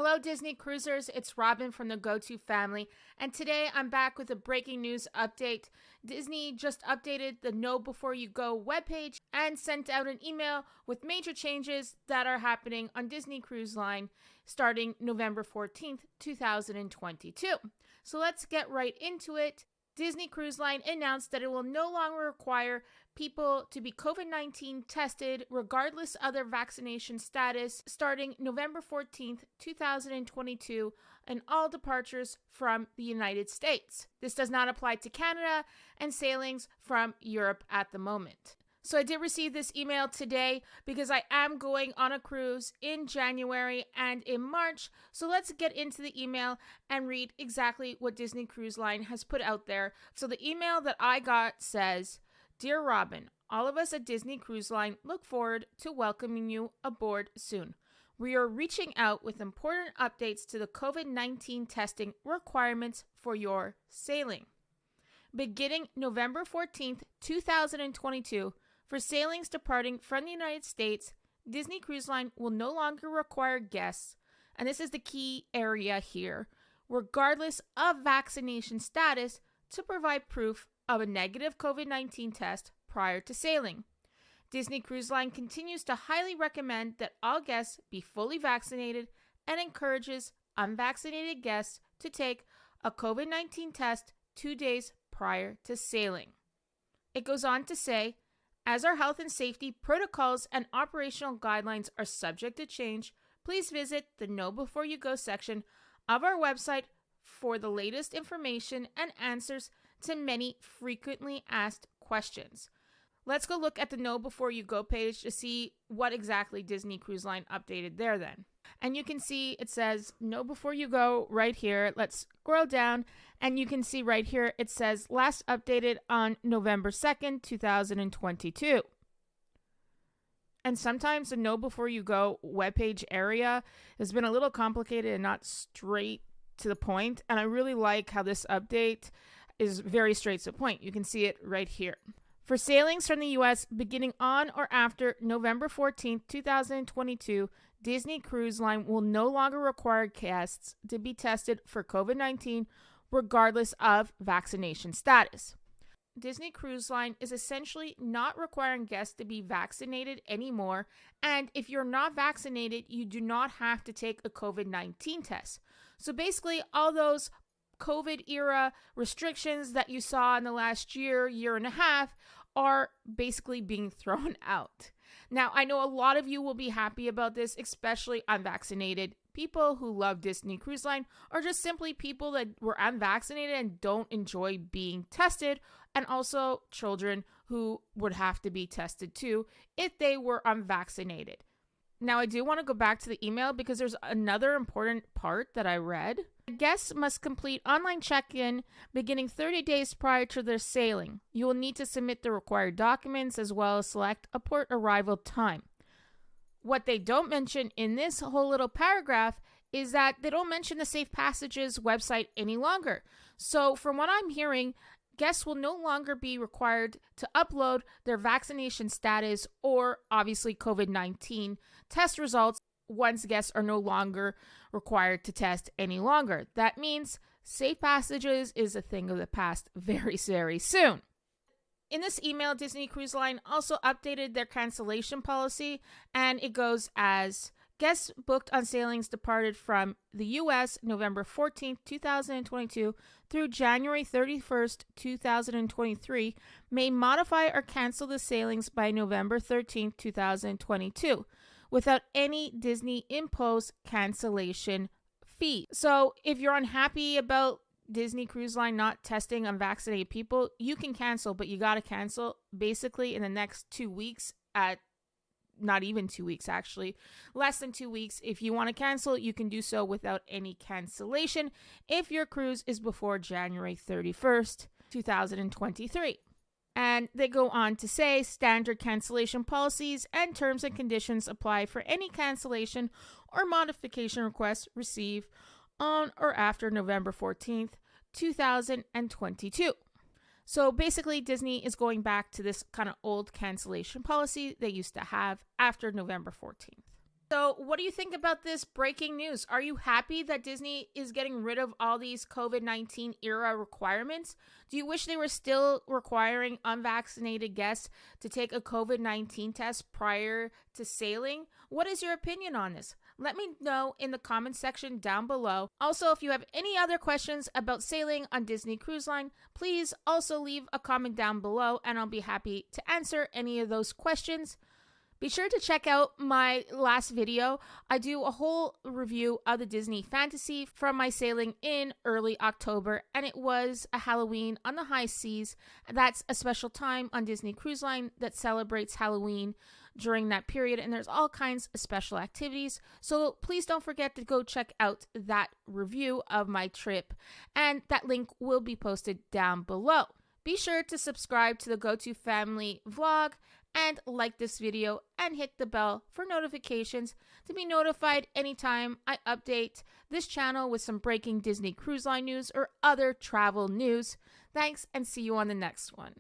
Hello, Disney Cruisers. It's Robyn from the Go-To Family, and today I'm back with a breaking news update. Disney just updated the Know Before You Go webpage and sent out an email with major changes that are happening on Disney Cruise Line starting November 14th, 2022. So let's get right into it. Disney Cruise Line announced that it will no longer require people to be COVID-19 tested regardless of their vaccination status starting November 14th, 2022 in all departures from the United States. This does not apply to Canada and sailings from Europe at the moment. So I did receive this email today because I am going on a cruise in January and in March. So let's get into the email and read exactly what Disney Cruise Line has put out there. So the email that I got says, "Dear Robyn, all of us at Disney Cruise Line look forward to welcoming you aboard soon. We are reaching out with important updates to the COVID-19 testing requirements for your sailing. Beginning November 14th, 2022, for sailings departing from the United States, Disney Cruise Line will no longer require guests, and this is the key area here, regardless of vaccination status, to provide proof of a negative COVID-19 test prior to sailing. Disney Cruise Line continues to highly recommend that all guests be fully vaccinated and encourages unvaccinated guests to take a COVID-19 test 2 days prior to sailing." It goes on to say, "As our health and safety protocols and operational guidelines are subject to change, please visit the Know Before You Go section of our website for the latest information and answers to many frequently asked questions." Let's go look at the Know Before You Go page to see what exactly Disney Cruise Line updated there then. And you can see it says Know Before You Go right here. Let's scroll down and you can see right here it says last updated on November 2nd, 2022. And sometimes the Know Before You Go webpage area has been a little complicated and not straight to the point. And I really like how this update is very straight to the point. You can see it right here. For sailings from the U.S. beginning on or after November 14th, 2022, Disney Cruise Line will no longer require guests to be tested for COVID-19 regardless of vaccination status. Disney Cruise Line is essentially not requiring guests to be vaccinated anymore, and if you're not vaccinated, you do not have to take a COVID-19 test. So basically, all those COVID era restrictions that you saw in the last year and a half are basically being thrown out. Now, I know a lot of you will be happy about this, especially unvaccinated people who love Disney Cruise Line, or just simply people that were unvaccinated and don't enjoy being tested, and also children who would have to be tested too if they were unvaccinated. Now, I do want to go back to the email because there's another important part that I read. Guests must complete online check-in beginning 30 days prior to their sailing. You will need to submit the required documents as well as select a port arrival time. What they don't mention in this whole little paragraph is that they don't mention the Safe Passages website any longer. So from what I'm hearing, guests will no longer be required to upload their vaccination status or obviously COVID-19 test results once guests are no longer required to test any longer. That means Safe Passages is a thing of the past very, very soon. In this email, Disney Cruise Line also updated their cancellation policy, and it goes as guests booked on sailings departed from the U.S. November 14th, 2022 through January 31st, 2023 may modify or cancel the sailings by November 13th, 2022 without any Disney imposed cancellation fee. So if you're unhappy about Disney Cruise Line not testing unvaccinated people, you can cancel, but you got to cancel basically in the next 2 weeks at not even 2 weeks, actually, less than 2 weeks. If you want to cancel, you can do so without any cancellation if your cruise is before January 31st, 2023. And they go on to say standard cancellation policies and terms and conditions apply for any cancellation or modification requests received on or after November 14th, 2022. So basically, Disney is going back to this kind of old cancellation policy they used to have after November 14th. So, what do you think about this breaking news? Are you happy that Disney is getting rid of all these COVID-19 era requirements? Do you wish they were still requiring unvaccinated guests to take a COVID-19 test prior to sailing? What is your opinion on this? Let me know in the comment section down below. Also, if you have any other questions about sailing on Disney Cruise Line, please also leave a comment down below and I'll be happy to answer any of those questions. Be sure to check out my last video. I do a whole review of the Disney Fantasy from my sailing in early October, and it was a Halloween on the high seas. That's a special time on Disney Cruise Line that celebrates Halloween during that period, and there's all kinds of special activities. So please don't forget to go check out that review of my trip, and that link will be posted down below. Be sure to subscribe to the Go-To Family vlog and like this video and hit the bell for notifications to be notified anytime I update this channel with some breaking Disney Cruise Line news or other travel news. Thanks, and see you on the next one.